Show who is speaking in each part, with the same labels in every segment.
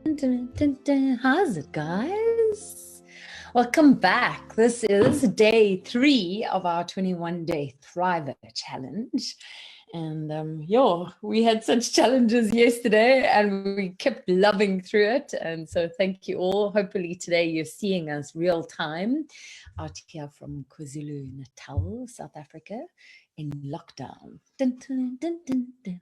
Speaker 1: How's it, guys? Welcome back. This is day 3 of our 21-day Thrivor challenge. And we had such challenges yesterday and we kept loving through it. And so thank you all. Hopefully today you're seeing us real time out here from KwaZulu-Natal, South Africa, in lockdown. Dun, dun, dun, dun, dun.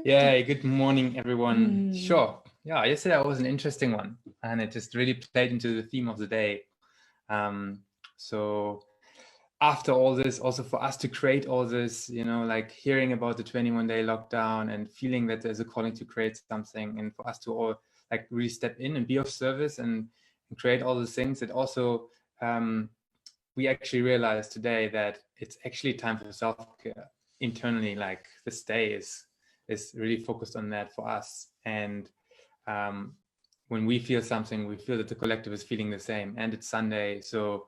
Speaker 2: Yeah, good morning, everyone. Sure. Yeah, yesterday was an interesting one, and it just really played into the theme of the day. So after all this, also for us to create all this, like hearing about the 21-day lockdown and feeling that there's a calling to create something, and for us to all like really step in and be of service and create all the things, it also we actually realized today that it's actually time for self-care internally. Like this day is really focused on that for us. And when we feel something, we feel that the collective is feeling the same. And it's Sunday, so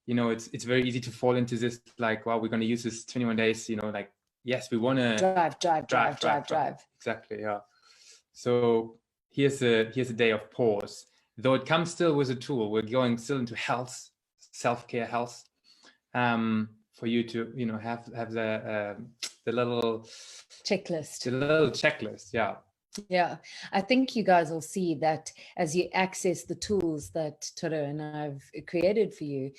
Speaker 2: it's very easy to fall into this, like, wow, we're going to use this 21 days, like, yes, we want to drive. Exactly. Yeah. So here's a day of pause, though it comes still with a tool. We're going still into health, self-care, health, for you to have the little checklist.
Speaker 1: Yeah, I think you guys will see that as you access the tools that Toto and I've created for you.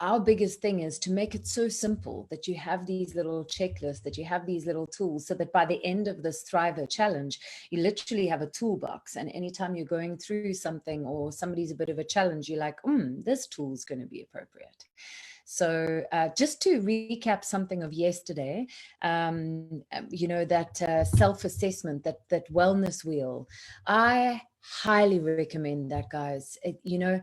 Speaker 1: Our biggest thing is to make it so simple that you have these little checklists, that you have these little tools, so that by the end of this Thrivor challenge, you literally have a toolbox. And anytime you're going through something or somebody's a bit of a challenge, you're like, this tool is going to be appropriate. So just to recap something of yesterday, that self-assessment, that wellness wheel, I highly recommend that, guys. Even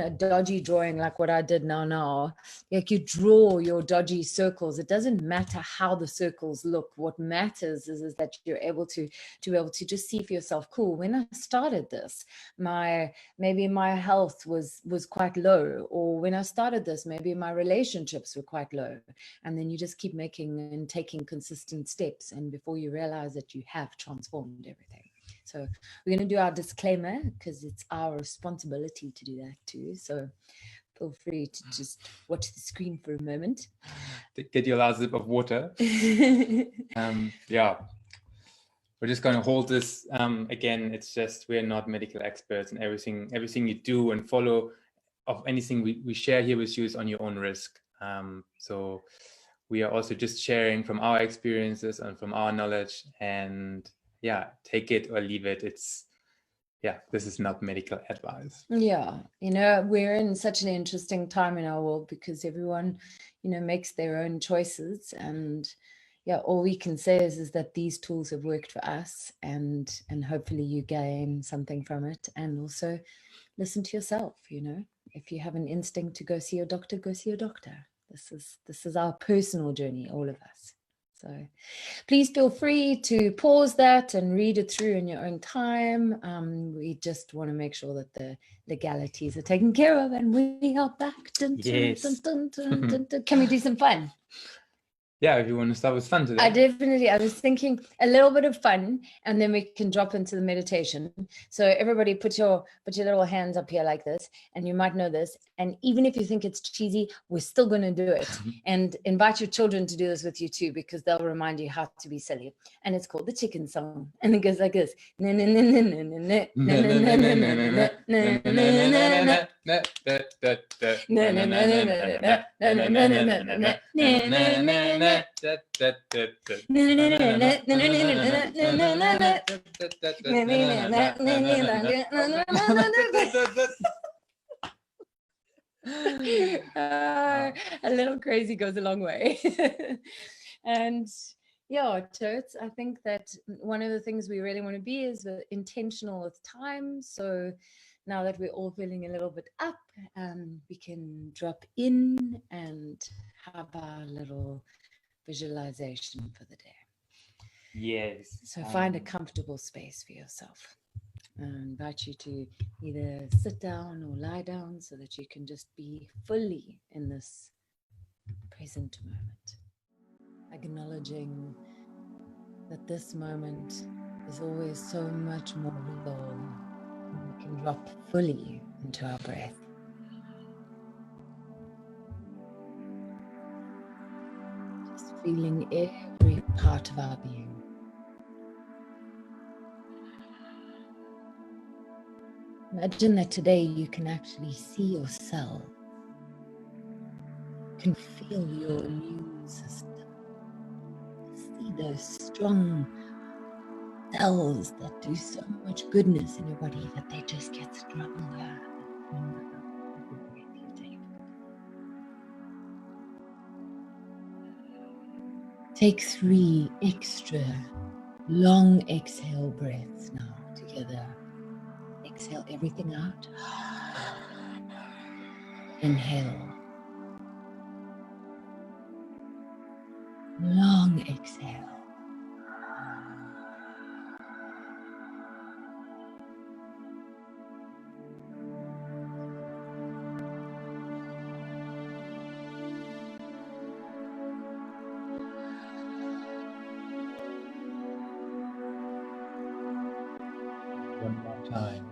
Speaker 1: a dodgy drawing like what I did now, like you draw your dodgy circles. It doesn't matter how the circles look. What matters is that you're able to be able to just see for yourself, cool, when I started this, maybe my health was quite low, or when I started this, maybe my relationships were quite low. And then you just keep making and taking consistent steps, and before you realize that you have transformed everything. So we're going to do our disclaimer because it's our responsibility to do that too. So feel free to just watch the screen for a moment.
Speaker 2: Get your last sip of water. Yeah. We're just going to hold this. Again, it's just, we're not medical experts, and everything you do and follow of anything we share here with you is on your own risk. So we are also just sharing from our experiences and from our knowledge, and take it or leave it. This is not medical advice.
Speaker 1: Yeah, we're in such an interesting time in our world because everyone, makes their own choices, and all we can say is that these tools have worked for us, and hopefully you gain something from it. And also listen to yourself. If you have an instinct to go see your doctor, go see your doctor. This is our personal journey, all of us. So please feel free to pause that and read it through in your own time. We just want to make sure that the legalities are taken care of, and we are back.
Speaker 2: Yes.
Speaker 1: Can we do some fun?
Speaker 2: Yeah, if you want to start with fun today.
Speaker 1: I was thinking a little bit of fun, and then we can drop into the meditation. So everybody put your little hands up here like this, and you might know this. And even if you think it's cheesy, we're still going to do it. And invite your children to do this with you too, because they'll remind you how to be silly. And it's called the chicken song. And it goes like this. A little crazy goes a long way. And totes, I think that one of the things we really want to be is intentional with time. So now that we're all feeling a little bit up, we can drop in and have our little visualization for the day.
Speaker 2: Yes.
Speaker 1: So find a comfortable space for yourself. I invite you to either sit down or lie down so that you can just be fully in this present moment, acknowledging that this moment There's always so much more below. We can drop fully into our breath. Just feeling every part of our being. Imagine that today you can actually see yourself. You can feel your immune system. See those strong cells that do so much goodness in your body that they just get stronger. Every breath you take. Take 3 extra long exhale breaths now together. Exhale everything out. Inhale. Long exhale.
Speaker 2: One more time.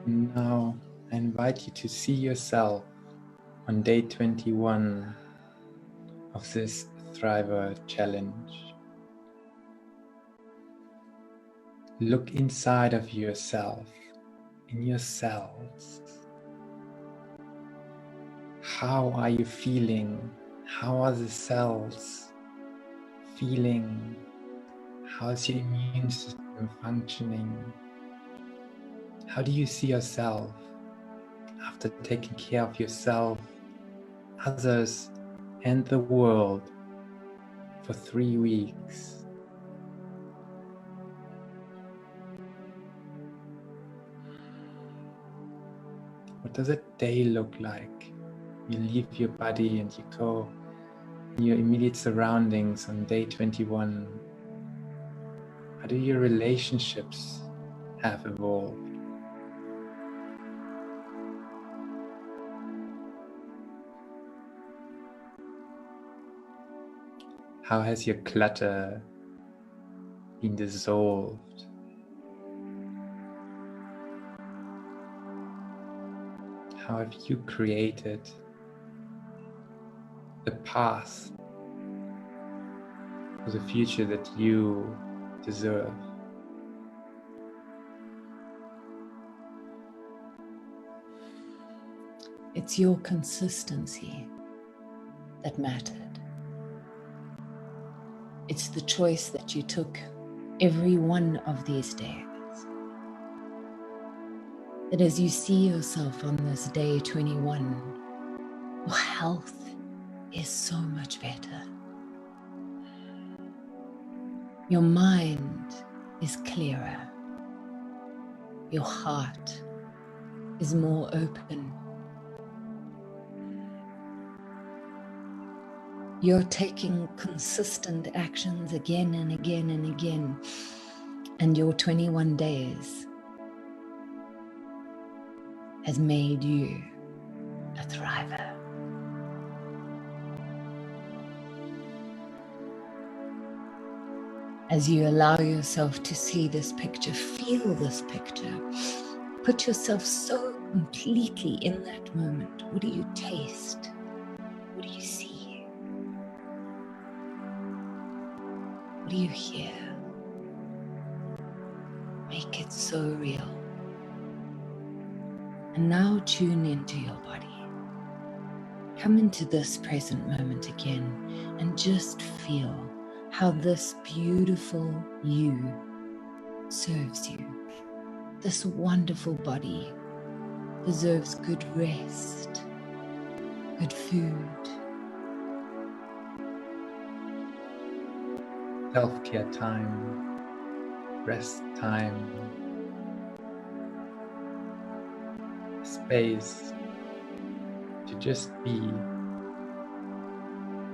Speaker 2: Now I invite you to see yourself on day 21 of this Thrivor challenge. Look inside of yourself, in your cells. How are you feeling? How are the cells feeling? How is your immune system functioning? How do you see yourself after taking care of yourself, others, and the world for 3 weeks? What does a day look like? You leave your body and you go in your immediate surroundings on day 21. How do your relationships have evolved? How has your clutter been dissolved? How have you created the path for the future that you deserve?
Speaker 1: It's your consistency that mattered. It's the choice that you took every one of these days. That as you see yourself on this day 21, your health is so much better. Your mind is clearer. Your heart is more open. You're taking consistent actions again and again and again, and your 21 days has made you a thriver. As you allow yourself to see this picture, feel this picture, put yourself so completely in that moment. What do you taste? What do you see? What do you hear? Make it so real. And now tune into your body. Come into this present moment again and just feel how this beautiful you serves you. This wonderful body deserves good rest, good food,
Speaker 2: Self-care time, rest time, space to just be,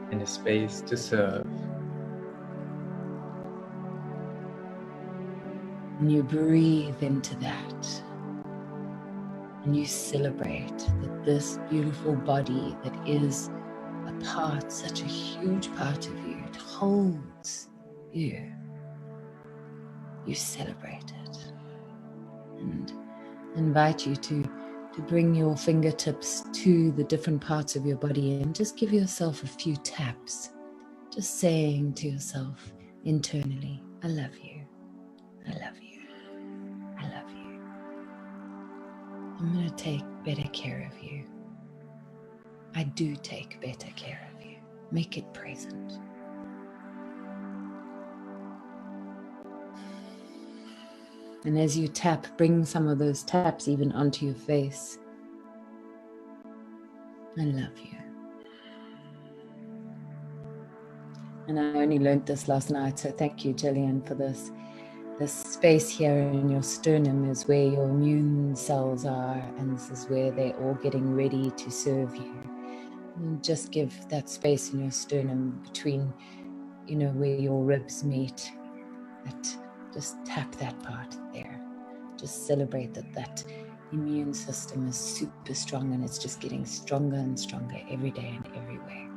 Speaker 2: and a space to serve.
Speaker 1: and you breathe into that. And you celebrate that this beautiful body that is a part, such a huge part of you, it holds you. You celebrate it. And invite you to bring your fingertips to the different parts of your body and just give yourself a few taps. Just saying to yourself internally, I love you. I love you. I love you. I'm going to take better care of you. I do take better care of you. Make it present. And as you tap, bring some of those taps even onto your face. I love you. And I only learned this last night, so thank you, Jillian, for this. This space here in your sternum is where your immune cells are, and this is where they're all getting ready to serve you. And just give that space in your sternum between, where your ribs meet. Just tap that part there. Just celebrate that immune system is super strong, and it's just getting stronger and stronger every day and everywhere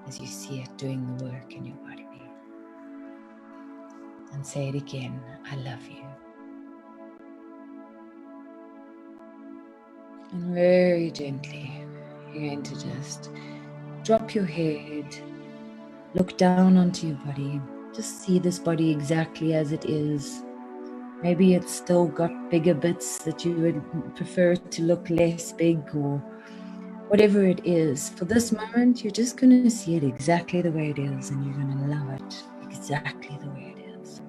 Speaker 1: as you see it doing the work in your body. And say it again, I love you. And very gently, you're going to just drop your head, look down onto your body, just see this body exactly as it is. Maybe it's still got bigger bits that you would prefer to look less big, or whatever it is. For this moment, you're just going to see it exactly the way it is, and you're going to love it exactly the way it is.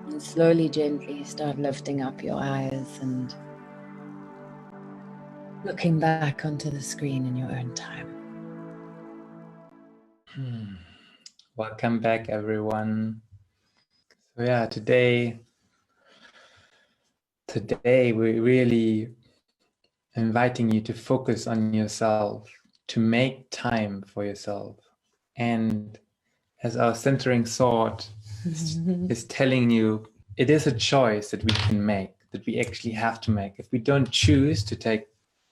Speaker 1: And slowly, gently start lifting up your eyes and looking back onto the screen in your own time.
Speaker 2: Welcome back, everyone. So yeah, today we're really inviting you to focus on yourself, to make time for yourself. And as our centering thought is telling you, it is a choice that we can make, that we actually have to make. If we don't choose to take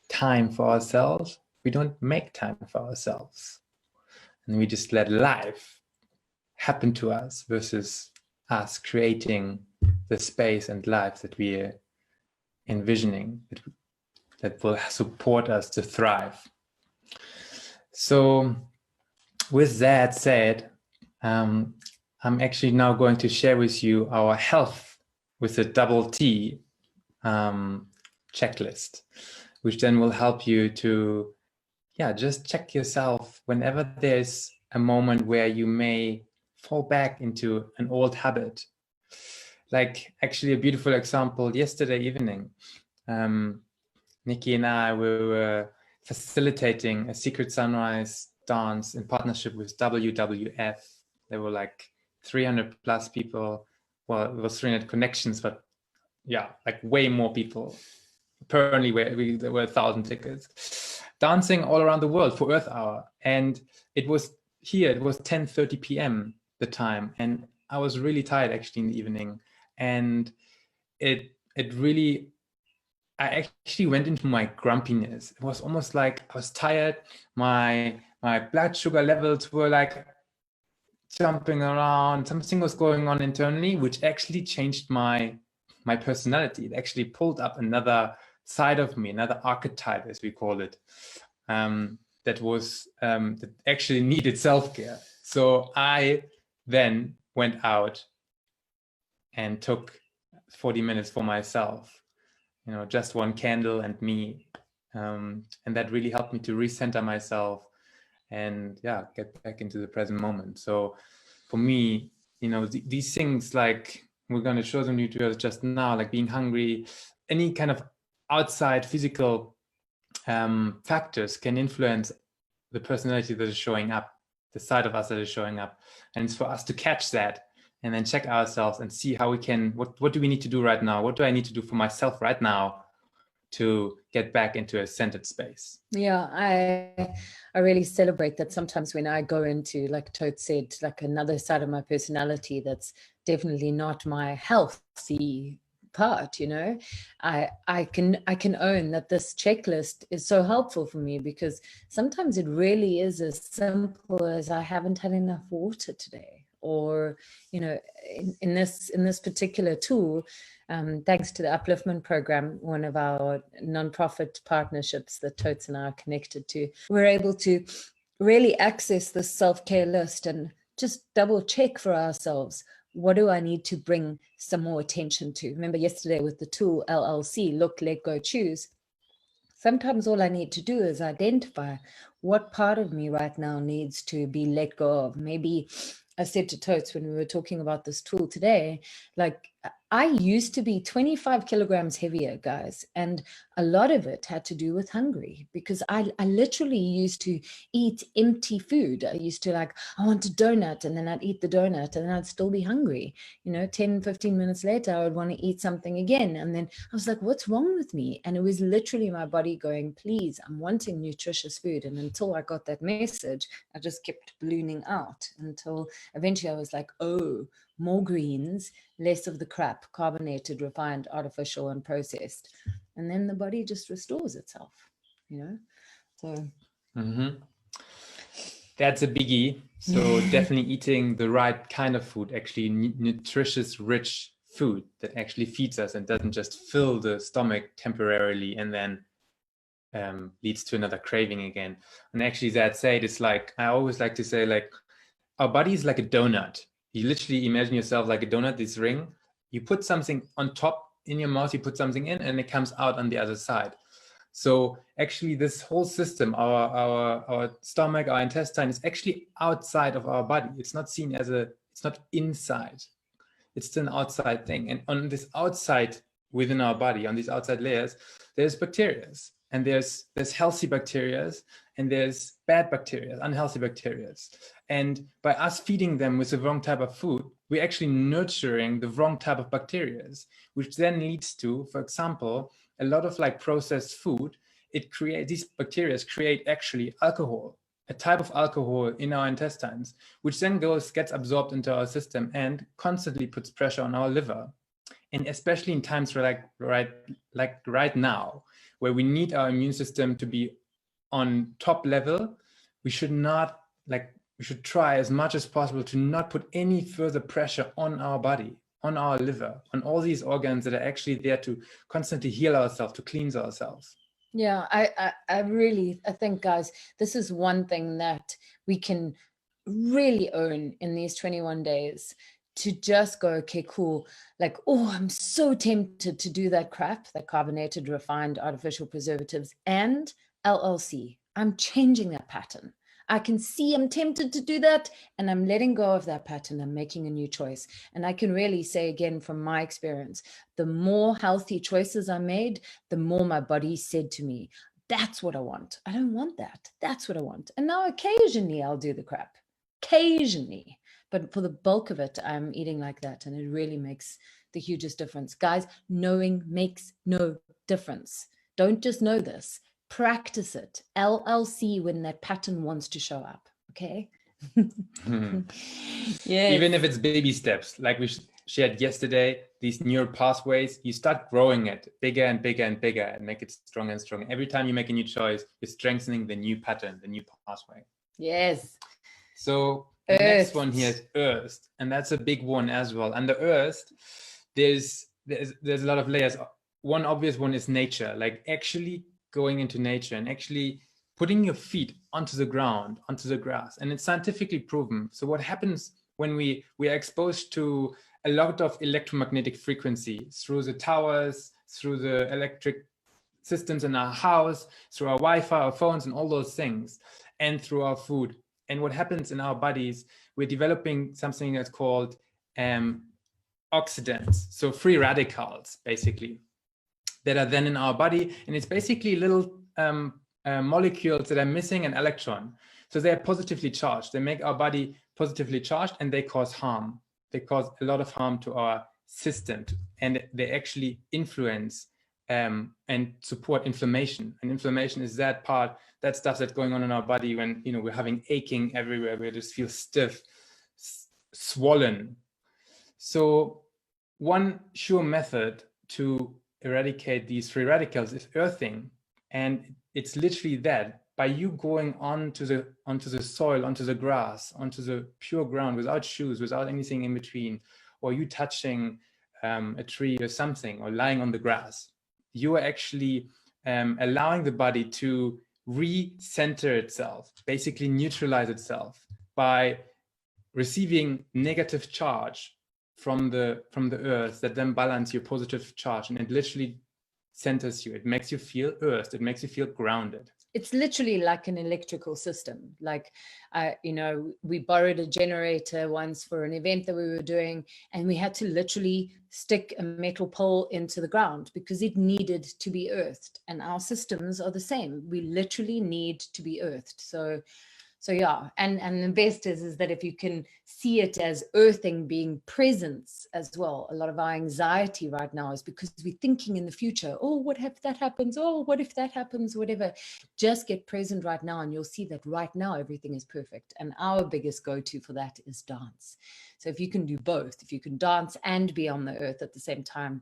Speaker 2: time for ourselves, we don't make time for ourselves. And we just let life happen to us versus us creating the space and life that we are envisioning, that will support us to thrive. So with that said, I'm actually now going to share with you our health with a double T checklist, which then will help you to, just check yourself whenever there's a moment where you may fall back into an old habit. Like actually a beautiful example, yesterday evening, Nikki and I were facilitating a secret sunrise dance in partnership with WWF. There were like 300 plus people. Well, it was 300 connections, but like way more people. Apparently there were 1,000 tickets. Dancing all around the world for Earth Hour. And it was 10:30 p.m. the time. And I was really tired actually in the evening. And it really, I actually went into my grumpiness. It was almost like I was tired. My blood sugar levels were like jumping around. Something was going on internally, which actually changed my personality. It actually pulled up another side of me, another archetype, as we call it, that actually needed self-care. So I then went out and took 40 minutes for myself. Just one candle and me. And that really helped me to recenter myself and get back into the present moment. So for me, these things, like we're going to show them to you just now, like being hungry, any kind of outside physical factors can influence the personality that is showing up, the side of us that is showing up. And it's for us to catch that and then check ourselves and see how we can, what do we need to do right now? What do I need to do for myself right now to get back into a centered space?
Speaker 1: Yeah, I really celebrate that. Sometimes when I go into, like Tote said, like another side of my personality that's definitely not my healthy part, you know. I can own that this checklist is so helpful for me, because sometimes it really is as simple as I haven't had enough water today. Or, you know, in this particular tool, thanks to the Upliftment Program, one of our nonprofit partnerships that Totes and I are connected to, we're able to really access this self-care list and just double check for ourselves, what do I need to bring some more attention to? Remember yesterday with the tool LLC, look, let go, choose. Sometimes all I need to do is identify what part of me right now needs to be let go of. Maybe I said to Totes when we were talking about this tool today, like, I used to be 25 kilograms heavier, guys, and a lot of it had to do with hungry, because I literally used to eat empty food. I used to, like, I want a donut, and then I'd eat the donut, and then I'd still be hungry. You know, 10, 15 minutes later, I would want to eat something again. And then I was like, what's wrong with me? And it was literally my body going, please, I'm wanting nutritious food. And until I got that message, I just kept ballooning out until eventually I was like, oh, more greens, less of the crap, carbonated, refined, artificial, and processed. And then the body just restores itself, you know? So.
Speaker 2: That's a biggie. So definitely eating the right kind of food, actually nutritious, rich food that actually feeds us and doesn't just fill the stomach temporarily and then leads to another craving again. And actually that said, it's like, I always like to say, like, our body is like a donut. You literally imagine yourself like a donut, this ring. You put something on top in your mouth, you put something in, and it comes out on the other side. So actually this whole system, our stomach, our intestine, is actually outside of our body. It's not seen as it's not inside. It's an outside thing. And on this outside within our body, on these outside layers, there's bacteria. And there's healthy bacteria and there's bad bacteria, unhealthy bacteria. And by us feeding them with the wrong type of food, we're actually nurturing the wrong type of bacteria, which then leads to, for example, a lot of like processed food. These bacteria create actually alcohol, a type of alcohol in our intestines, which then gets absorbed into our system and constantly puts pressure on our liver. And especially in times like right now, where we need our immune system to be on top level, we should try as much as possible to not put any further pressure on our body, on our liver, on all these organs that are actually there to constantly heal ourselves, to cleanse ourselves.
Speaker 1: Yeah, I think, guys, this is one thing that we can really own in these 21 days, to just go, okay, cool. Like, oh, I'm so tempted to do that crap, that carbonated, refined, artificial preservatives and LLC. I'm changing that pattern. I can see I'm tempted to do that, and I'm letting go of that pattern. I'm making a new choice. And I can really say again, from my experience, the more healthy choices I made, the more my body said to me, that's what I want. I don't want that. That's what I want. And now occasionally I'll do the crap. Occasionally. But for the bulk of it, I'm eating like that. And it really makes the hugest difference. Guys, knowing makes no difference. Don't just know this. Practice it. LLC when that pattern wants to show up. Okay?
Speaker 2: Yeah. Even if it's baby steps, like we shared yesterday, these neural pathways, you start growing it bigger and bigger and bigger and make it stronger and stronger. Every time you make a new choice, you're strengthening the new pattern, the new pathway.
Speaker 1: Yes.
Speaker 2: So the next one here is earth, and that's a big one as well. And the earth, there's a lot of layers. One obvious one is nature, like actually going into nature and actually putting your feet onto the ground, onto the grass. And it's scientifically proven. So what happens when we are exposed to a lot of electromagnetic frequency through the towers, through the electric systems in our house, through our Wi-Fi, our phones, and all those things, and through our food. And what happens in our bodies, we're developing something that's called oxidants, so free radicals, basically, that are then in our body. And it's basically little molecules that are missing an electron. So they're positively charged. They make our body positively charged, and they cause harm. They cause a lot of harm to our system, and they actually influence and support inflammation. And inflammation is that stuff that's going on in our body when, you know, we're having aching everywhere, we just feel stiff, swollen. So one sure method to eradicate these free radicals is earthing. And it's literally that, by you going onto the soil, onto the grass, onto the pure ground, without shoes, without anything in between, or you touching a tree or something, or lying on the grass, you are actually allowing the body to recenter itself, basically neutralize itself by receiving negative charge from the earth that then balance your positive charge, and it literally centers you. It makes you feel earthed. It makes you feel grounded.
Speaker 1: It's literally like an electrical system. Like, you know, we borrowed a generator once for an event that we were doing, and we had to literally stick a metal pole into the ground because it needed to be earthed. And our systems are the same. We literally need to be earthed. So yeah, and the best is that if you can see it as earthing being presence as well. A lot of our anxiety right now is because we're thinking in the future, oh, what if that happens? Oh, what if that happens? Whatever. Just get present right now, and you'll see that right now everything is perfect. And our biggest go-to for that is dance. So if you can do both, if you can dance and be on the earth at the same time,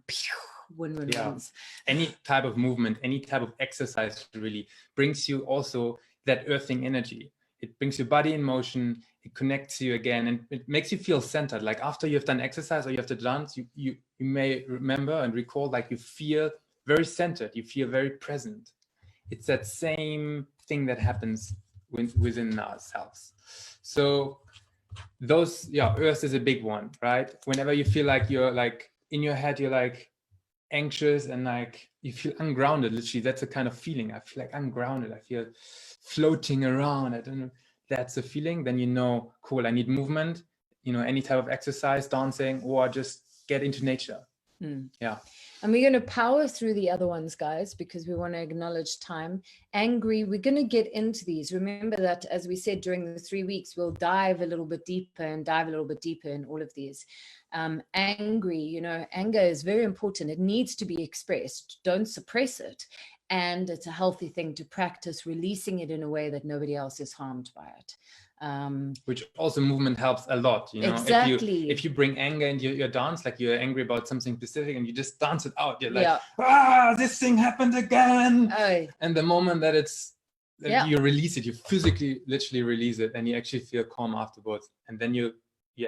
Speaker 1: win-win wins.
Speaker 2: Any type of movement, any type of exercise really brings you also that earthing energy. It brings your body in motion, it connects you again, and it makes you feel centered. Like after you've done exercise or you have to dance, you may remember and recall, like you feel very centered, you feel very present. It's that same thing that happens within ourselves. So those, earth is a big one, right? Whenever you feel like you're like in your head, you're like anxious and like you feel ungrounded, literally, that's a kind of feeling. I feel like ungrounded, I feel floating around, I don't know, that's a feeling. Then you know, cool, I need movement, you know, any type of exercise, dancing, or just get into nature. Yeah.
Speaker 1: And we're going to power through the other ones, guys, because we want to acknowledge time. Angry, we're going to get into these. Remember that, as we said, during the 3 weeks, we'll dive a little bit deeper and dive a little bit deeper in all of these. Angry, you know, anger is very important. It needs to be expressed. Don't suppress it. And it's a healthy thing to practice releasing it in a way that nobody else is harmed by it.
Speaker 2: Which also movement helps a lot, you know.
Speaker 1: Exactly.
Speaker 2: If you bring anger into your dance, like you're angry about something specific and you just dance it out, you're like, this thing happened again. And the moment that you release it, you physically literally release it, and you actually feel calm afterwards, and then you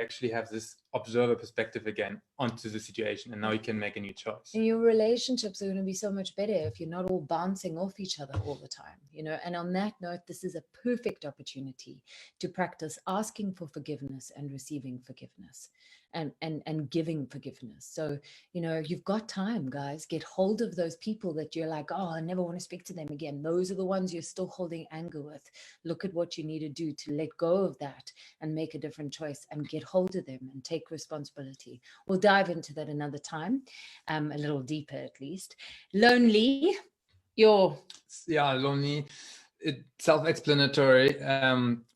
Speaker 2: actually have this observer perspective again onto the situation, and now you can make a new choice.
Speaker 1: And your relationships are going to be so much better if you're not all bouncing off each other all the time, you know. And on that note, this is a perfect opportunity to practice asking for forgiveness and receiving forgiveness, and giving forgiveness. So, you know, you've got time, guys. Get hold of those people that you're like, oh, I never want to speak to them again. Those are the ones you're still holding anger with. Look at what you need to do to let go of that and make a different choice, and get hold of them and take responsibility. We'll dive into that another time, a little deeper at least. Lonely,
Speaker 2: lonely. It's self-explanatory.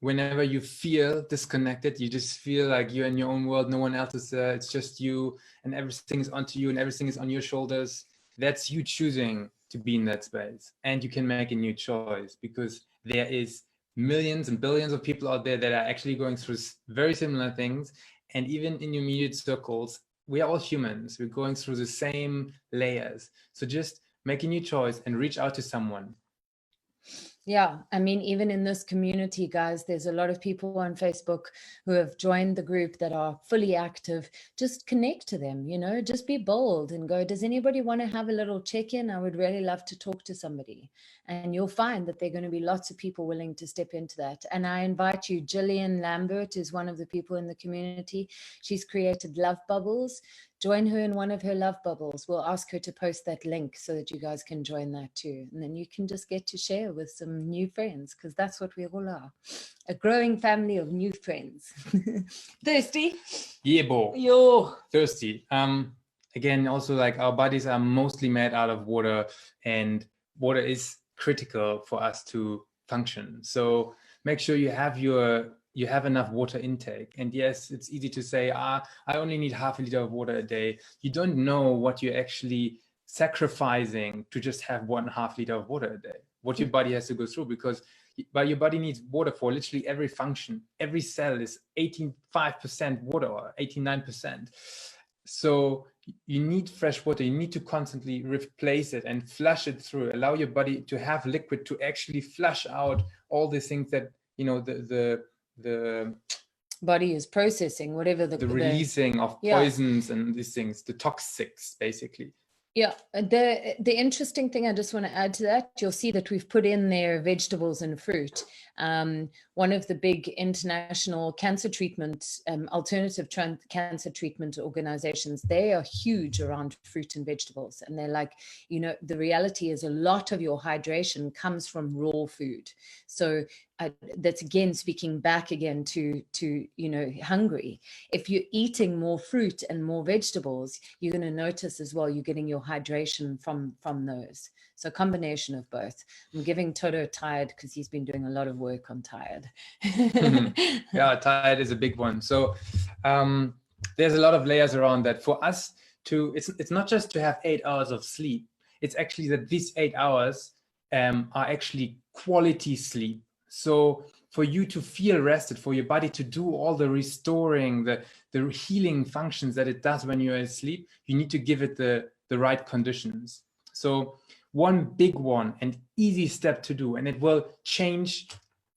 Speaker 2: Whenever you feel disconnected, you just feel like you're in your own world, no one else is there, it's just you, and everything is onto you and everything is on your shoulders. That's you choosing to be in that space, and you can make a new choice, because there is millions and billions of people out there that are actually going through very similar things. And even in your immediate circles, we are all humans, we're going through the same layers. So just make a new choice and reach out to someone.
Speaker 1: Yeah, I mean, even in this community, guys, there's a lot of people on Facebook who have joined the group that are fully active. Just connect to them, you know, just be bold and go, does anybody want to have a little check-in? I would really love to talk to somebody. And you'll find that there are going to be lots of people willing to step into that. And I invite you, Gillian Lambert is one of the people in the community. She's created Love Bubbles. Join her in one of her love bubbles. We'll ask her to post that link so that you guys can join that too. And then you can just get to share with some new friends, because that's what we all are. A growing family of new friends. Thirsty?
Speaker 2: Yeah, boy.
Speaker 1: Yo.
Speaker 2: Thirsty. Again, also, like, our bodies are mostly made out of water, and water is critical for us to function. So make sure you have enough water intake. And yes, it's easy to say, I only need half a liter of water a day. You don't know what you're actually sacrificing to just have 1.5 liter of water a day, what your body has to go through, because your body needs water for literally every function. Every cell is 85% water, or 89%. So you need fresh water. You need to constantly replace it and flush it through. Allow your body to have liquid to actually flush out all the things that, you know, the
Speaker 1: body is processing, whatever the
Speaker 2: releasing of poisons and these things, the toxics, basically.
Speaker 1: Yeah, the interesting thing I just want to add to that, you'll see that we've put in there vegetables and fruit. One of the big international cancer treatment, alternative cancer treatment organizations, they are huge around fruit and vegetables. And they're like, you know, the reality is a lot of your hydration comes from raw food. So that's again speaking back again to you know, hungry. If you're eating more fruit and more vegetables, you're going to notice as well you're getting your hydration from those. So a combination of both. I'm giving Toto tired because he's been doing a lot of work on tired.
Speaker 2: Yeah, tired is a big one. So there's a lot of layers around that. For us to, it's not just to have 8 hours of sleep. It's actually that these 8 hours are actually quality sleep. So for you to feel rested, for your body to do all the restoring, the healing functions that it does when you're asleep, you need to give it the right conditions. So one big one and easy step to do, and it will change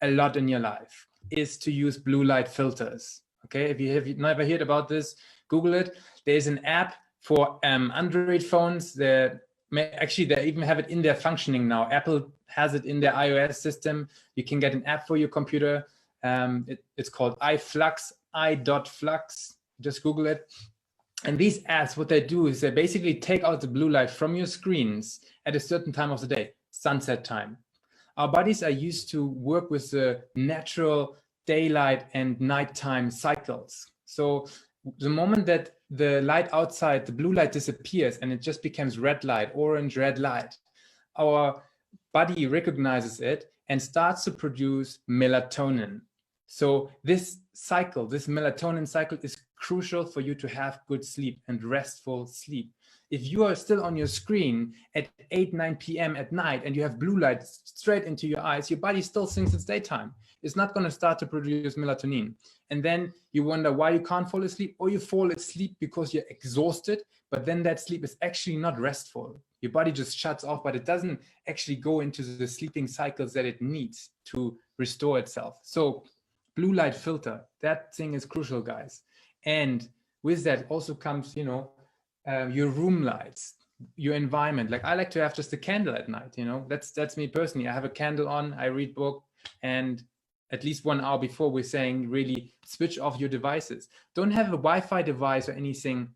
Speaker 2: a lot in your life, is to use blue light filters. Okay, if you never heard about this, Google it. There's an app for Android phones. Actually, they even have it in their functioning now. Apple has it in their iOS system. You can get an app for your computer. It's called i.flux. Just Google it. And these apps, what they do is they basically take out the blue light from your screens at a certain time of the day, sunset time. Our bodies are used to work with the natural daylight and nighttime cycles. So the moment that the light outside, the blue light disappears and it just becomes red light, orange, red light, our body recognizes it and starts to produce melatonin. So this cycle, this melatonin cycle, is crucial for you to have good sleep and restful sleep. If you are still on your screen at 8, 9 p.m. at night and you have blue light straight into your eyes, your body still thinks it's daytime. It's not going to start to produce melatonin. And then you wonder why you can't fall asleep, or you fall asleep because you're exhausted, but then that sleep is actually not restful. Your body just shuts off, but it doesn't actually go into the sleeping cycles that it needs to restore itself. So blue light filter, that thing is crucial, guys. And with that also comes, you know, your room lights, your environment. Like I like to have just a candle at night, you know, that's me personally. I have a candle on, I read book, and at least 1 hour before we're saying really switch off your devices. Don't have a Wi-Fi device or anything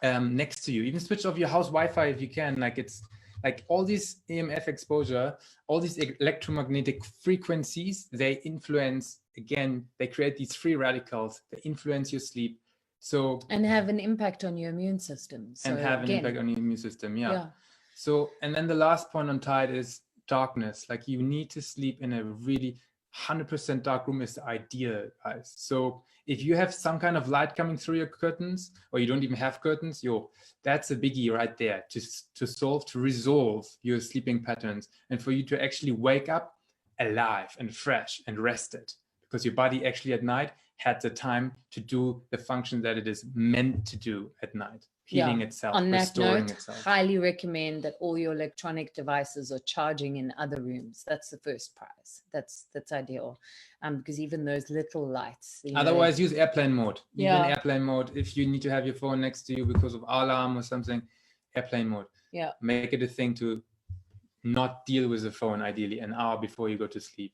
Speaker 2: next to you. Even switch off your house Wi-Fi if you can. Like it's like all these EMF exposure, all these electromagnetic frequencies, they influence, again, they create these free radicals, they influence your sleep. So
Speaker 1: and have an impact on your immune system. So
Speaker 2: and have an impact on your immune system. Yeah. So, and then the last point on tide is darkness. Like you need to sleep in a really 100% dark room is the ideal, guys. So if you have some kind of light coming through your curtains, or you don't even have curtains, that's a biggie right there to resolve your sleeping patterns, and for you to actually wake up alive and fresh and rested, because your body actually at night had the time to do the function that it is meant to do at night. Healing itself,
Speaker 1: on that
Speaker 2: restoring
Speaker 1: note,
Speaker 2: itself.
Speaker 1: Highly recommend that all your electronic devices are charging in other rooms. That's the first prize. That's ideal, because even those little lights.
Speaker 2: Otherwise, use airplane mode. Even airplane mode, if you need to have your phone next to you because of alarm or something, airplane mode.
Speaker 1: Yeah.
Speaker 2: Make it a thing to not deal with the phone, ideally an hour before you go to sleep.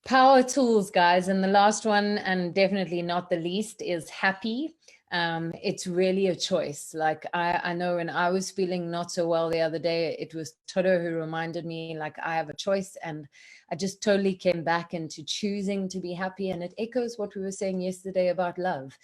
Speaker 1: Power tools, guys. And the last one, and definitely not the least, is happy. It's really a choice. Like I know when I was feeling not so well the other day, it was Toto who reminded me, like, I have a choice, and I just totally came back into choosing to be happy. And it echoes what we were saying yesterday about love,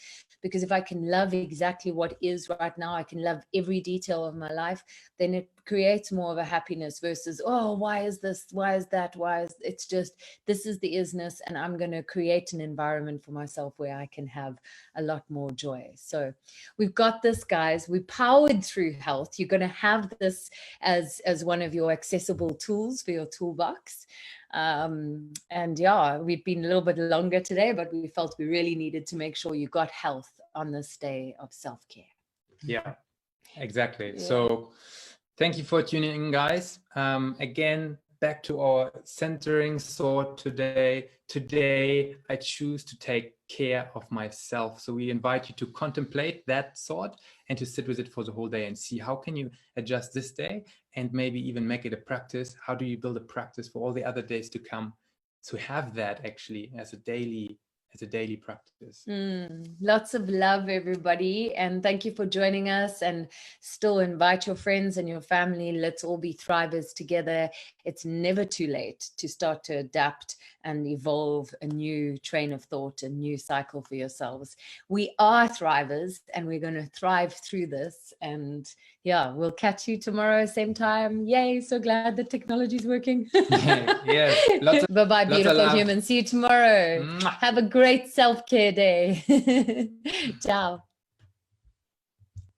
Speaker 1: because if I can love exactly what is right now, I can love every detail of my life, then it creates more of a happiness versus, oh, why is this? Why is that? It's just, this is the isness, and I'm going to create an environment for myself where I can have a lot more joy. So we've got this, guys. We powered through health. You're going to have this as one of your accessible tools for your toolbox. And yeah, we've been a little bit longer today, but we felt we really needed to make sure you got health on this day of self-care.
Speaker 2: Yeah. Exactly.
Speaker 1: Yeah.
Speaker 2: So thank you for tuning in, guys. Again, back to our centering thought today. Today, I choose to take care of myself. So we invite you to contemplate that thought and to sit with it for the whole day and see how can you adjust this day and maybe even make it a practice. How do you build a practice for all the other days to come? To have that actually as a daily practice.
Speaker 1: Lots of love, everybody, and thank you for joining us. And still invite your friends and your family. Let's all be Thrivors together. It's never too late to start to adapt and evolve a new train of thought, a new cycle for yourselves. We are Thrivors, and we're going to thrive through this. And yeah, we'll catch you tomorrow, same time. Yay! So glad the technology is working.
Speaker 2: Yes.
Speaker 1: Bye-bye, beautiful humans. See you tomorrow.
Speaker 2: Mwah.
Speaker 1: Have a great self-care day. Ciao.